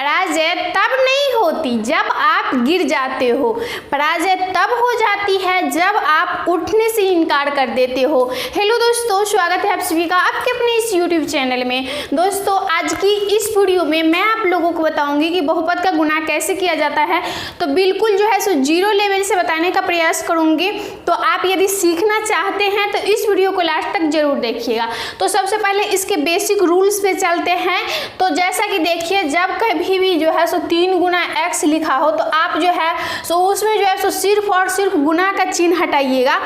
पराजय तब नहीं होती जब आप गिर जाते हो, पराजय तब हो जाती है जब आप उठने से इनकार कर देते हो। हेलो दोस्तों, स्वागत है आप सभी का आपके अपने इस यूट्यूब चैनल में। दोस्तों आज की इस वीडियो में मैं आप लोगों को बताऊंगी कि बहुपद का गुणा कैसे किया जाता है। तो बिल्कुल जो है सो जीरो लेवल से बताने का प्रयास करूंगी। तो आप यदि सीखना चाहते हैं तो इस वीडियो को लास्ट तक जरूर देखिएगा। तो सबसे पहले इसके बेसिक रूल्स पे चलते हैं। तो जैसा कि देखिए, जब कभी भी जो है सो 3 गुना x लिखा हो तो आप जो है सो उसमें जो है सो सिर्फ और सिर्फ गुना का चिन्ह हटाइएगा।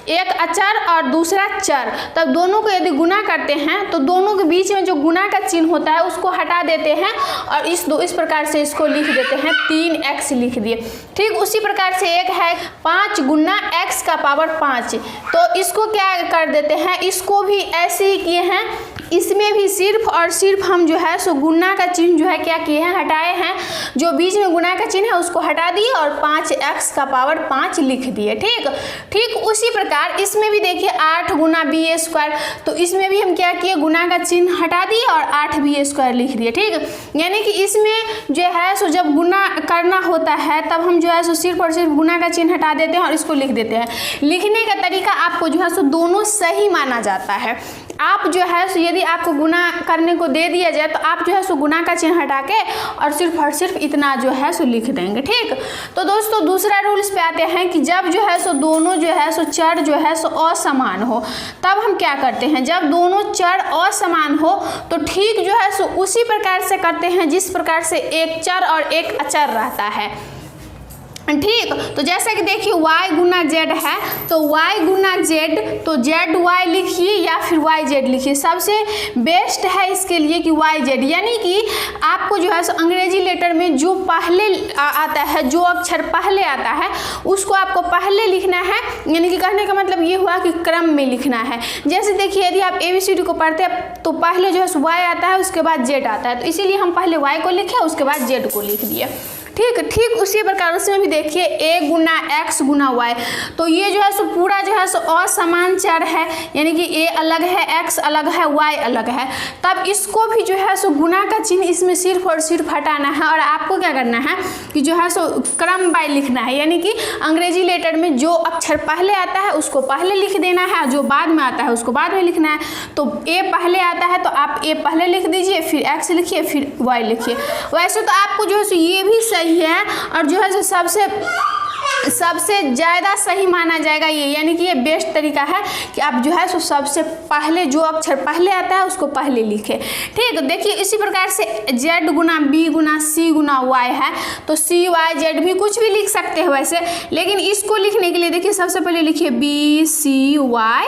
एक अचर और दूसरा चर, तब दोनों को यदि गुना करते हैं तो दोनों के बीच में जो गुना का चिन्ह होता है उसको हटा देते हैं और इस प्रकार से इसको लिख देते हैं 3x लिख दिए। ठीक उसी प्रकार से एक है 5 गुना x का पावर 5, तो इसको क्या कर देते हैं, इसको भी ऐसे ही किए हैं। इसमें भी सिर्फ और सिर्फ हम जो है सो गुना का चिन्ह जो है क्या किए हैं, हटाए हैं। जो बीच में गुना का चिन्ह है उसको हटा दिए और 5x का पावर 5 लिख दिए। ठीक उसी प्रकार इसमें भी देखिए 8 गुना b², तो इसमें भी हम क्या किए, गुना का चिन्ह हटा दिए और 8b² लिख दिए। ठीक, यानी कि इसमें जो है सो जब गुना करना होता है तब हम जो है सो सिर्फ और सिर्फ गुना का चिन्ह हटा देते हैं और इसको लिख देते हैं। लिखने का तरीका आपको जो है सो दोनों सही माना जाता है। आप जो है सो यदि आपको गुना करने को दे दिया जाए तो आप जो है सो गुना का चिन्ह हटा के और सिर्फ इतना जो है सो लिख देंगे। ठीक, तो दोस्तों दूसरा रूल्स पे आते हैं कि जब जो है सो दोनों जो है सो चर जो है सो असमान हो तब हम क्या करते हैं। जब दोनों चर असमान हो तो ठीक जो है सो उसी प्रकार से करते हैं जिस प्रकार से एक चर और एक अचर रहता है। ठीक, तो जैसा कि देखिए y गुना z है तो y गुना z, तो zy लिखिए या फिर yz लिखिए। सबसे बेस्ट है इसके लिए कि yz, यानी कि आपको जो है सो अंग्रेजी लेटर में जो पहले आता है, जो अक्षर पहले आता है उसको आपको पहले लिखना है। यानी कि कहने का मतलब ये हुआ कि क्रम में लिखना है। जैसे देखिए यदि आप ABCD को पढ़ते हैं तो पहले जो है सो y आता है, उसके बाद z आता है, तो इसीलिए हम पहले y को लिखे उसके बाद z को लिख दिए। ठीक उसी प्रकार उसमें भी देखिए a Guna x Guna y, तो ये जो है सो पूरा जो है सो असमान चर है, यानी कि a अलग है, x अलग है, y अलग है। तब इसको भी जो है सो गुना का चिन्ह इसमें सिर्फ और सिर्फ हटाना है और आपको क्या करना है कि जो है सो क्रम बाय लिखना है। यानी कि अंग्रेजी लेटर में जो अक्षर पहले आता है उसको पहले लिख देना है, जो बाद में आता है उसको बाद में लिखना है। तो a पहले आता है तो आप a पहले लिख दीजिए, फिर x लिखिए, फिर y लिखिए। वैसे तो आपको जो है सो ये भी सही है और जो है सो सबसे ज़्यादा सही माना जाएगा ये, यानी कि ये बेस्ट तरीका है कि आप जो है सो सबसे पहले जो अक्षर पहले आता है उसको पहले लिखें। ठीक, देखिए इसी प्रकार से z गुना b गुना c गुना y है, तो c y z भी कुछ भी लिख सकते हैं वैसे, लेकिन इसको लिखने के लिए देखिए सबसे पहले लिखिए b c y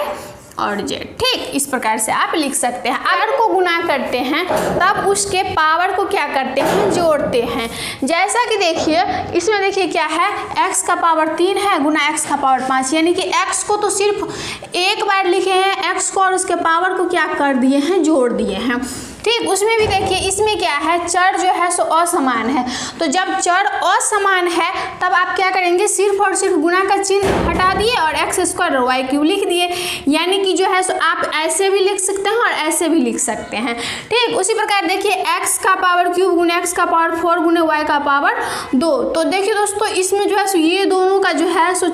और z। ठीक, इस प्रकार से आप लिख सकते हैं। अगर को गुना करते हैं तब उसके पावर को क्या करते हैं, जोड़ते हैं। जैसा कि देखिए इसमें देखिए क्या है, x का पावर 3 है गुना x का पावर 5, यानी कि x को तो सिर्फ एक बार लिखे हैं, x को और उसके पावर को क्या कर दिए हैं, जोड़ दिए हैं। ठीक, उसमें भी देखिए इसमें क्या है, चर जो है सो असमान है, तो जब चर असमान है तब आप क्या करेंगे, सिर्फ और सिर्फ गुना का चिन्ह हटा दिए और x² और y³ लिख दिए। यानी कि जो है सो आप ऐसे भी लिख सकते हैं और ऐसे भी लिख सकते हैं। ठीक, उसी प्रकार देखिए x का पावर क्यूब गुना x का पावर 4 गुना y का पावर 2, तो देखिए दोस्तों इसमें जो है सो ये दोनों का जो है सो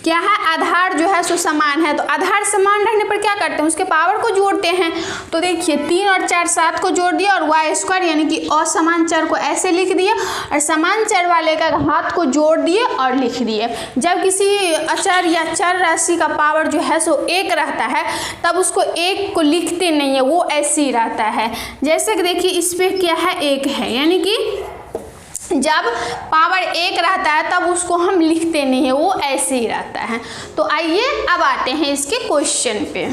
क्या है, आधार जो है सो समान है। तो आधार समान रहने पर क्या करते हैं, उसके पावर को जोड़ते हैं। तो देखिए 3 और 4 7 को जोड़ दिया और y² यानी कि असमान चर को ऐसे लिख दिया और समान चर वाले का हाथ को जोड़ दिए और लिख दिए। जब किसी अचर या चर राशि का पावर जो है सो 1 रहता है तब उसको 1 को लिखते नहीं है, वो ऐसे ही रहता है। जैसे कि देखिए इस पर क्या है, 1 है, यानी कि जब पावर 1 रहता है तब उसको हम लिखते नहीं है, वो ऐसे ही रहता है। तो आइए अब आते हैं इसके क्वेश्चन पे।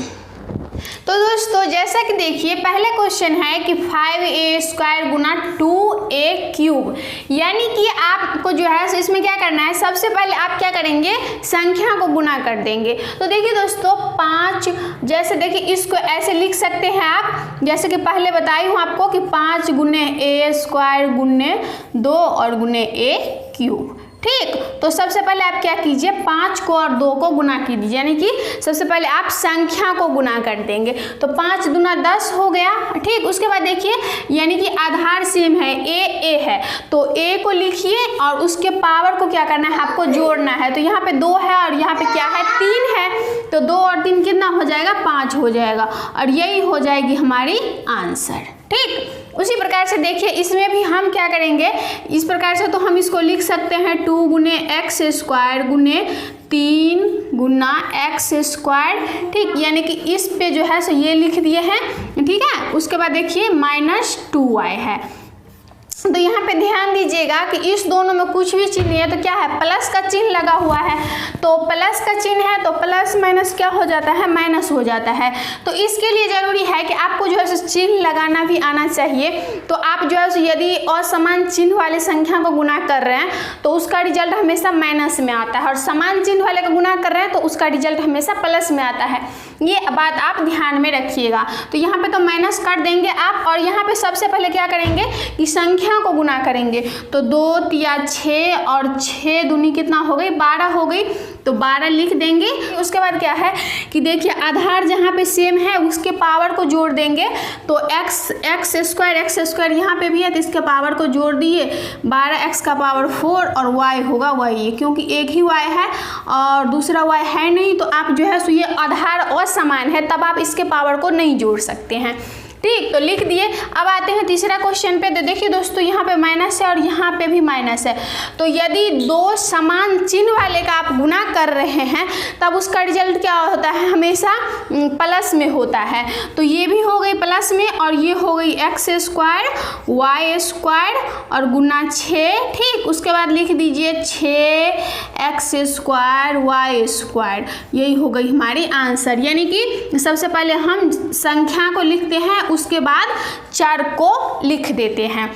तो दोस्तों जैसा कि देखिए पहले क्वेश्चन है कि 5a² गुना 2a³, यानी कि आपको जो है इसमें क्या करना है, सबसे पहले आप क्या करेंगे, संख्या को गुना कर देंगे। तो देखिए दोस्तों 5, जैसे देखिए इसको ऐसे लिख सकते हैं आप, जैसे कि पहले बताई हूँ आपको कि 5 गुने a² गुने 2 और गुने a³। ठीक। तो सबसे पहले आप क्या कीजिए, 5 को और 2 को गुना कीजिए, यानी कि सबसे पहले आप संख्या को गुना कर देंगे। तो 5 दूना 10 हो गया, ठीक। उसके बाद देखिए, यानी कि आधार सेम है, ए है, तो ए को लिखिए और उसके पावर को क्या करना है, आपको जोड़ना है। तो यहाँ पे 2 है और यहाँ पे क्या है, 3 है, तो 2 और 3 कितना हो जाएगा, 5 हो जाएगा, और यही हो जाएगी हमारी आंसर, ठीक। उसी प्रकार से देखिए इसमें भी हम क्या करेंगे, इस प्रकार से तो हम इसको लिख सकते हैं 2 गुने एक्स स्क्वायर गुने 3 गुना एक्स स्क्वायर, ठीक। यानी कि इस पे जो है सो ये लिख दिए हैं, ठीक है। उसके बाद देखिए -2y है। तो यहाँ पे ध्यान दीजिएगा कि इस दोनों में कुछ भी चिन्ह नहीं है, तो क्या है, प्लस का चिन्ह लगा हुआ है, तो प्लस का चिन्ह है तो प्लस माइनस क्या हो जाता है, माइनस हो जाता है। तो इसके लिए जरूरी है कि आपको जो है चिन्ह लगाना भी आना चाहिए। तो आप जो है यदि असमान चिन्ह वाले संख्या को गुना कर रहे हैं तो उसका रिजल्ट हमेशा माइनस में आता है, और समान चिन्ह वाले को गुना कर रहे हैं तो उसका रिजल्ट हमेशा प्लस में आता है। ये बात आप ध्यान में रखिएगा। तो यहाँ पे तो माइनस कर देंगे आप, और यहाँ पे सबसे पहले क्या करेंगे कि संख्या को गुना करेंगे। तो 2 तिया 6 और 6 दूनी कितना हो गई, 12 हो गई, तो 12 लिख देंगे। उसके बाद क्या है कि देखिए आधार जहाँ पे सेम है उसके पावर को जोड़ देंगे। तो एक्स स्क्वायर यहाँ पे भी है तो इसके पावर को जोड़ दिए, 12x का पावर 4 और y होगा y, क्योंकि एक ही y है और दूसरा y है नहीं, तो आप जो है सो ये आधार असमान है, तब आप इसके पावर को नहीं जोड़ सकते हैं, ठीक। तो लिख दिए। अब आते हैं तीसरा क्वेश्चन पे। तो देखिए दोस्तों यहाँ पे माइनस है और यहाँ पे भी माइनस है, तो यदि 2 समान चिन्ह वाले का आप गुना कर रहे हैं तब उसका रिजल्ट क्या होता है, हमेशा प्लस में होता है। तो ये भी हो गई प्लस में और ये हो गई एक्स स्क्वायर वाई स्क्वायर और गुना 6, ठीक। उसके बाद लिख दीजिए 6x स्क्वायर वाई स्क्वायर, यही हो गई हमारी आंसर। यानी कि सबसे पहले हम संख्या को लिखते हैं, उसके बाद चर को लिख देते हैं।